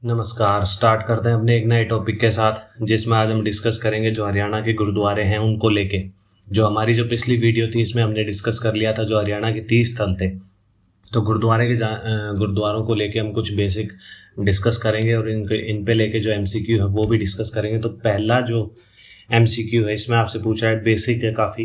नमस्कार। स्टार्ट करते हैं अपने एक नए टॉपिक के साथ, जिसमें आज हम डिस्कस करेंगे जो हरियाणा के गुरुद्वारे हैं उनको लेके। जो हमारी जो पिछली वीडियो थी इसमें हमने डिस्कस कर लिया था जो हरियाणा के 30 स्थल थे। तो गुरुद्वारों को लेके हम कुछ बेसिक डिस्कस करेंगे और इन पे लेके जो एमसीक्यू है वो भी डिस्कस करेंगे। तो पहला जो एमसीक्यू है इसमें आपसे पूछा है, बेसिक है काफ़ी,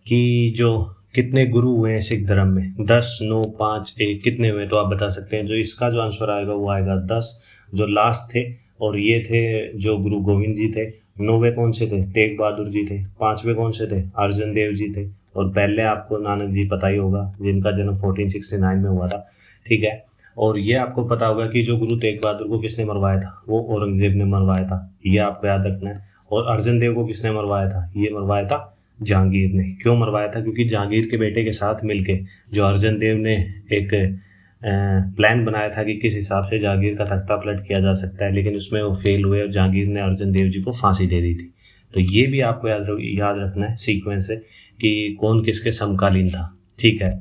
कि जो कितने गुरु हुए हैं सिख धर्म में, 10, 9, 5, 1 कितने हुए? तो आप बता सकते हैं। जो इसका जो आंसर आएगा वो आएगा 10, जो लास्ट थे। और ये थे जो गुरु गोविंद जी थे। 9वें कौन से थे? तेग बहादुर जी थे। 5वें कौन से थे? अर्जन देव जी थे। और पहले आपको नानक जी पता ही होगा, जिनका जन्म 1469 में हुआ था। ठीक है। और ये आपको पता होगा कि जो गुरु तेग बहादुर को किसने मरवाया था? वो औरंगजेब ने मरवाया था। ये आपको याद रखना है। और अर्जन देव को किसने मरवाया था? ये मरवाया था जहांगीर ने। क्यों मरवाया था? क्योंकि जहांगीर के बेटे के साथ मिलके जो अर्जन देव ने एक प्लान बनाया था कि किस हिसाब से जहांगीर का तख्ता पलट किया जा सकता है, लेकिन उसमें वो फेल हुए और जहांगीर ने अर्जन देव जी को फांसी दे दी थी। तो ये भी आपको याद रखना है सीक्वेंस से कि कौन किसके समकालीन था। ठीक है।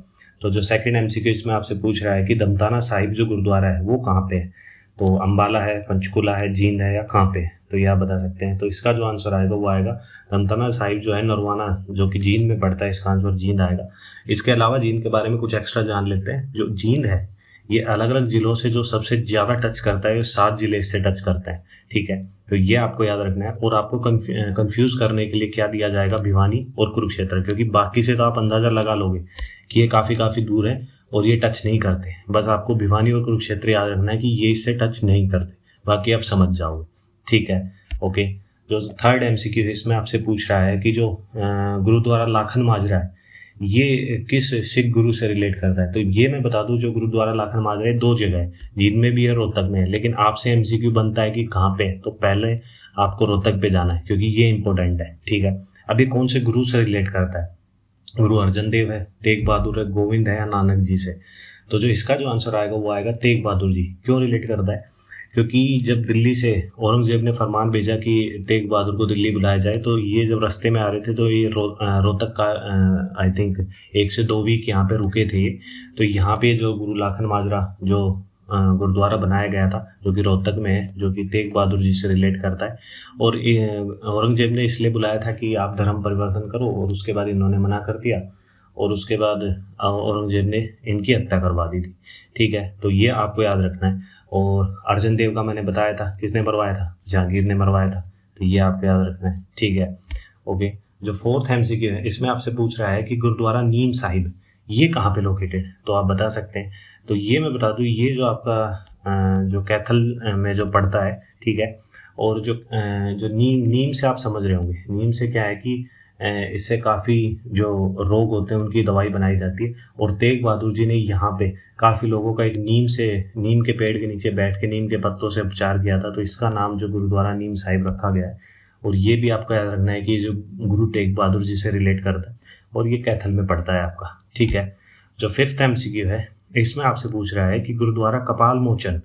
तो जो सेकंड एमसीक्यू इसमें आपसे पूछ रहा है कि दमताना साहिब जो गुरुद्वारा है वो कहाँ पे है? तो अंबाला है, पंचकुला है, जींद है, या कहाँ पे है? तो ये आप बता सकते हैं। तो इसका जो आंसर आएगा वो आएगा दमताना साहिब जो है नरवाना, जो कि जींद में पड़ता है। इसका आंसर जींद आएगा। इसके अलावा जींद के बारे में कुछ एक्स्ट्रा जान लेते हैं। जो जींद है ये अलग अलग जिलों से जो सबसे ज़्यादा टच करता है, ये 7 जिले इससे टच करता है। ठीक है। तो ये आपको याद रखना है। और आपको कंफ्यूज करने के लिए क्या दिया जाएगा? भिवानी और कुरुक्षेत्र, क्योंकि बाकी से तो आप अंदाज़ा लगा लोगे कि ये काफ़ी दूर है और ये टच नहीं करते। बस आपको भिवानी और कुरुक्षेत्र याद रखना है कि ये इससे टच नहीं करते, बाकी आप समझ जाओगे। ठीक है। ओके। जो थर्ड एमसीक्यू है इसमें आपसे पूछ रहा है कि जो गुरुद्वारा लाखन माजरा है ये किस सिख गुरु से रिलेट करता है? तो ये मैं बता दूं, जो गुरुद्वारा लाखन माजरा है 2 जगह है, जींद में भी है, रोहतक में है। लेकिन आपसे एमसीक्यू बनता है कि कहाँ पे है, तो पहले आपको रोहतक पे जाना है क्योंकि ये इंपॉर्टेंट है। ठीक है। अभी कौन से गुरु से रिलेट करता है? गुरु अर्जन देव है, तेग बहादुर है, गोविंद है, या नानक जी से? तो जो इसका जो आंसर आएगा वो आएगा तेग बहादुर जी। क्यों रिलेट करता है? क्योंकि जब दिल्ली से औरंगजेब ने फरमान भेजा कि तेग बहादुर को दिल्ली बुलाया जाए, तो ये जब रास्ते में आ रहे थे तो ये रोहतक का आई थिंक 1 से 2 वीक यहाँ पे रुके थे ये। तो यहाँ पे जो गुरु लाखन माजरा जो गुरुद्वारा बनाया गया था, जो कि रोहतक में है, जो कि तेग बहादुर जी से रिलेट करता है। और औरंगजेब ने इसलिए बुलाया था कि आप धर्म परिवर्तन करो, और उसके बाद इन्होंने मना कर दिया, और उसके बाद औरंगजेब ने इनकी हत्या करवा दी थी। ठीक है। तो ये आपको याद रखना है। और अर्जन देव का मैंने बताया था, किसने मरवाया था? जहांगीर ने मरवाया था। तो ये आपको याद रखना है। ठीक है। ओके। जो फोर्थ एमसीक्यू है इसमें आपसे पूछ रहा है कि गुरुद्वारा नीम साहिब ये कहाँ पे लोकेटेड है? तो आप बता सकते हैं। तो ये मैं बता दूं, ये जो आपका जो कैथल में जो पड़ता है। ठीक है। और जो नीम से आप समझ रहे होंगे, नीम से क्या है कि इससे काफ़ी जो रोग होते हैं उनकी दवाई बनाई जाती है। और तेग बहादुर जी ने यहाँ पे काफ़ी लोगों का एक नीम के पेड़ के नीचे बैठ के नीम के पत्तों से उपचार किया था। तो इसका नाम जो गुरुद्वारा नीम साहिब रखा गया है। और ये भी आपको याद रखना है कि जो गुरु तेग बहादुर जी से रिलेट करता है, और ये कैथल में पड़ता है आपका। ठीक है। जो फिफ्थ एमसीक्यू है इसमें आपसे पूछ रहा है कि गुरुद्वारा कपाल मोचन,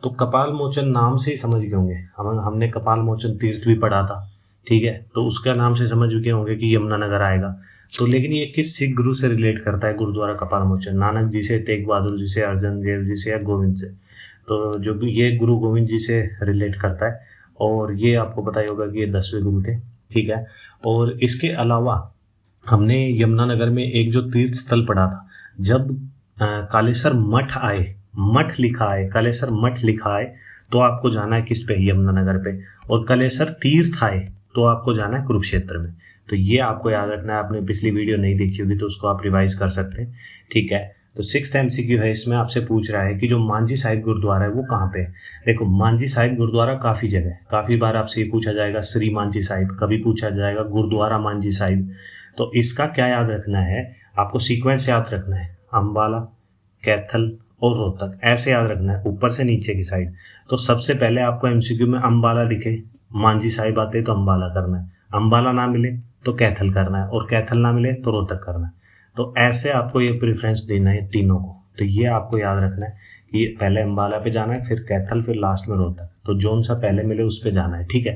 तो कपाल मोचन नाम से ही समझ गए होंगे, हमने कपाल मोचन तीर्थ भी पढ़ा था। ठीक है। तो उसका नाम से समझ गए होंगे कि यमुनानगर आएगा। तो लेकिन ये किस सिख गुरु से रिलेट करता है गुरुद्वारा कपाल मोचन? नानक जी से, तेग बहादुर जी से, अर्जन देव जी से, या गोविंद से? तो जो ये गुरु गोविंद जी से रिलेट करता है। और ये आपको पता ही होगा कि ये 10वें गुरु थे। ठीक है। और इसके अलावा हमने यमुनानगर में एक जो तीर्थ स्थल पढ़ा था, जब कालेसर मठ आए, मठ लिखा है, कालेसर मठ लिखा है, तो आपको जाना है किस पे? यमुनानगर पे। और कलेसर तीर्थ आए तो आपको जाना है कुरुक्षेत्र में। तो ये आपको याद रखना है। आपने पिछली वीडियो नहीं देखी होगी तो उसको आप रिवाइज कर सकते हैं। ठीक है। तो 6th एमसीक्यू है इसमें आपसे पूछ रहा है कि जो मांझी साहिब गुरुद्वारा है वो कहाँ पे है? देखो, मांझी साहिब गुरुद्वारा काफ़ी जगह है, काफ़ी बार आपसे ये पूछा जाएगा श्री मांझी साहिब, कभी पूछा जाएगा गुरुद्वारा मांझी साहिब। तो इसका क्या याद रखना है? आपको सीक्वेंस याद रखना है, अंबाला, कैथल और रोहतक, ऐसे याद रखना है ऊपर से नीचे की साइड। तो सबसे पहले आपको एमसीक्यू में अंबाला दिखे, मांझी साहिब आते तो अंबाला करना है, अंबाला ना मिले तो कैथल करना है, और कैथल ना मिले तो रोहतक करना है। तो ऐसे आपको ये प्रेफरेंस देना है तीनों को। तो ये आपको याद रखना है कि पहले अंबाला पे जाना है, फिर कैथल, फिर लास्ट में रोहतक। तो जोन सा पहले मिले उस पे जाना है। ठीक है।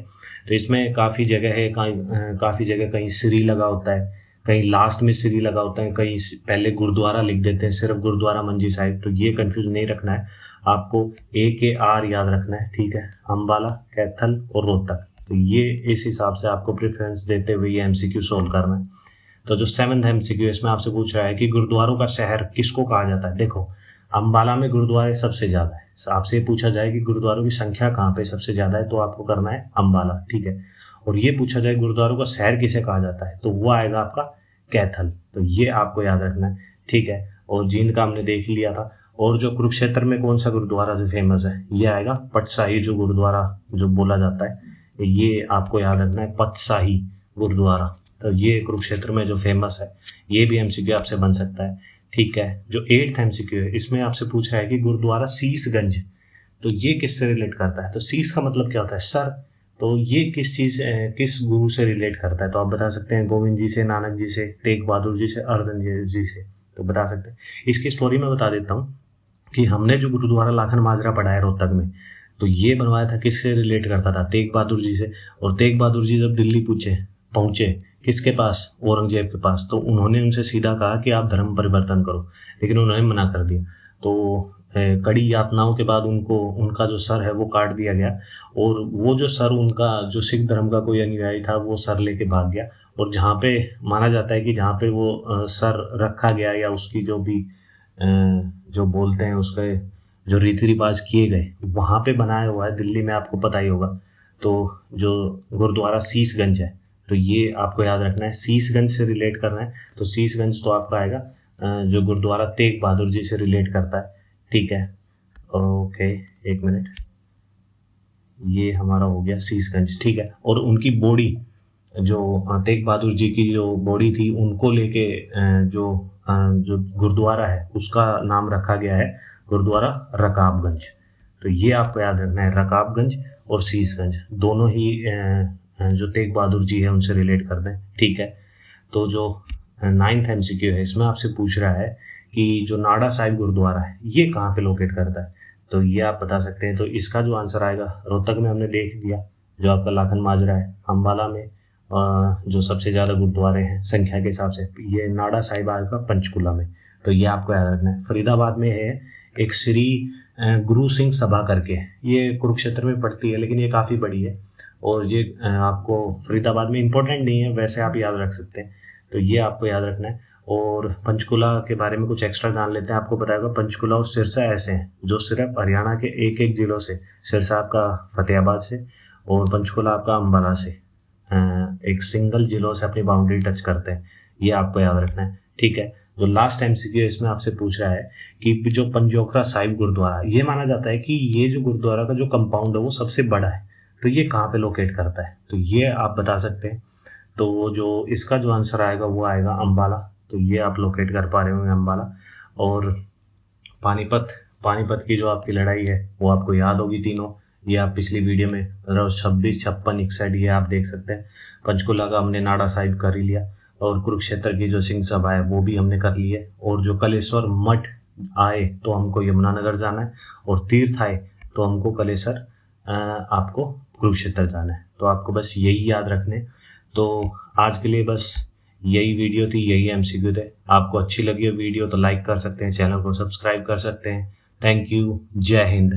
तो इसमें काफ़ी जगह है, काफ़ी जगह कहीं श्री लगा होता है, कहीं लास्ट में श्री लगा होता है, कहीं पहले गुरुद्वारा लिख देते हैं, सिर्फ गुरुद्वारा मंजी साहिब। तो ये कंफ्यूज नहीं रखना है, आपको AKR याद रखना है, ठीक है। अम्बाला, कैथल और रोहतक, तो ये इस हिसाब से आपको प्रेफरेंस देते हुए ये MCQ सोल्व करना है। तो जो 7th MCQ इसमें आपसे पूछ रहा है कि गुरुद्वारों का शहर किसको कहा जाता है। देखो, अम्बाला में गुरुद्वारे सबसे ज़्यादा है, आपसे पूछा जाए कि गुरुद्वारों की संख्या कहाँ पे सबसे ज़्यादा है, तो आपको करना है अम्बाला, ठीक है। और ये पूछा जाए गुरुद्वारों का शहर किसे कहा जाता है, तो वो आएगा आपका कैथल। तो ये आपको याद रखना है, ठीक है। और जींद का हमने देख लिया था। और जो कुरुक्षेत्र में कौन सा गुरुद्वारा जो फेमस है, ये आएगा पटशाही जो गुरुद्वारा जो बोला जाता है, ये आपको याद रखना है, पटशाही गुरुद्वारा। तो ये कुरुक्षेत्र में जो फेमस है, ये भी MCQ आपसे बन सकता है, ठीक है। जो 8th MCQ है इसमें आपसे पूछ रहा है कि गुरुद्वारा शीशगंज, तो ये किससे रिलेट करता है। तो शीश का मतलब क्या होता है, सर। तो ये किस गुरु से रिलेट करता है, तो आप बता सकते हैं गोविंद जी से, नानक जी से, तेग बहादुर जी से, अर्जन जी से, तो बता सकते हैं। इसकी स्टोरी मैं बता देता हूँ कि हमने जो गुरुद्वारा लाखन माजरा पढ़ा है रोहतक में, तो ये बनवाया था, किससे रिलेट करता था, तेग बहादुर जी से। और तेग बहादुर जी जब दिल्ली पहुँचे किसके पास, औरंगजेब के पास, तो उन्होंने उनसे सीधा कहा कि आप धर्म परिवर्तन करो, लेकिन उन्होंने मना कर दिया। तो कड़ी यातनाओं के बाद उनका जो सर है वो काट दिया गया, और वो जो सर उनका जो सिख धर्म का कोई अनुयायी था वो सर लेके भाग गया। और जहाँ पे माना जाता है कि जहाँ पे वो सर रखा गया, या उसकी जो भी जो बोलते हैं उसके जो रीति रिवाज किए गए, वहाँ पे बनाया हुआ है दिल्ली में, आपको पता ही होगा। तो जो गुरुद्वारा शीशगंज है, तो ये आपको याद रखना है, शीशगंज से रिलेट करना है। तो शीशगंज तो आपका आएगा जो गुरुद्वारा तेग बहादुर जी से रिलेट करता है, ठीक है। ओके, एक मिनट, ये हमारा हो गया शीशगंज, ठीक है। और उनकी बॉडी, जो तेग बहादुर जी की जो बॉडी थी, उनको लेके जो गुरुद्वारा है उसका नाम रखा गया है गुरुद्वारा रकाबगंज। तो ये आपको याद रखना है, रकाबगंज और शीशगंज दोनों ही जो तेग बहादुर जी है उनसे रिलेट करते हैं, ठीक है। तो जो 9th MCQ है इसमें आपसे पूछ रहा है कि जो नाड़ा साहिब गुरुद्वारा है ये कहाँ पे लोकेट करता है, तो ये आप बता सकते हैं। तो इसका जो आंसर आएगा, रोहतक में हमने देख दिया जो आपका लाखन माजरा है, अम्बाला में जो सबसे ज़्यादा गुरुद्वारे हैं संख्या के हिसाब से, ये नाड़ा साहिब आएगा पंचकुला में, तो ये आपको याद रखना है। फरीदाबाद में है एक श्री गुरु सिंह सभा करके, ये कुरुक्षेत्र में पड़ती है, लेकिन ये काफ़ी बड़ी है, और ये आपको फरीदाबाद में इम्पोर्टेंट नहीं है, वैसे आप याद रख सकते हैं, तो ये आपको याद रखना है। और पंचकुला के बारे में कुछ एक्स्ट्रा जान लेते हैं। आपको बताएगा पंचकुला और सिरसा ऐसे हैं जो सिर्फ हरियाणा के एक जिलों से, सिरसा आपका फतेहाबाद से और पंचकुला आपका अम्बाला से, एक सिंगल जिलों से अपनी बाउंड्री टच करते हैं, ये आपको याद रखना है, ठीक है। जो लास्ट MCQ इसमें आपसे पूछ रहा है कि जो पंजोखरा साहिब गुरुद्वारा, ये माना जाता है कि ये जो गुरुद्वारा का जो कंपाउंड है वो सबसे बड़ा है, तो ये कहाँ पे लोकेट करता है, तो ये आप बता सकते हैं। तो जो इसका जो आंसर आएगा वो आएगा अम्बाला, तो ये आप लोकेट कर पा रहे होंगे अम्बाला। और पानीपत की जो आपकी लड़ाई है वो आपको याद होगी तीनों, ये आप पिछली वीडियो में 26, 56, 61 ये आप देख सकते हैं। पंचकुला का हमने नाड़ा साहिब कर ही लिया, और कुरुक्षेत्र की जो सिंह सभा है वो भी हमने कर ली है। और जो कलेश्वर मठ आए तो हमको यमुनानगर जाना है, और तीर्थ आए तो हमको कलेश्वर आपको कुरुक्षेत्र जाना है। तो आपको बस यही याद रखने। तो आज के लिए बस यही वीडियो थी, यही MCQ थे। आपको अच्छी लगी हो वीडियो तो लाइक कर सकते हैं, चैनल को सब्सक्राइब कर सकते हैं। थैंक यू, जय हिंद।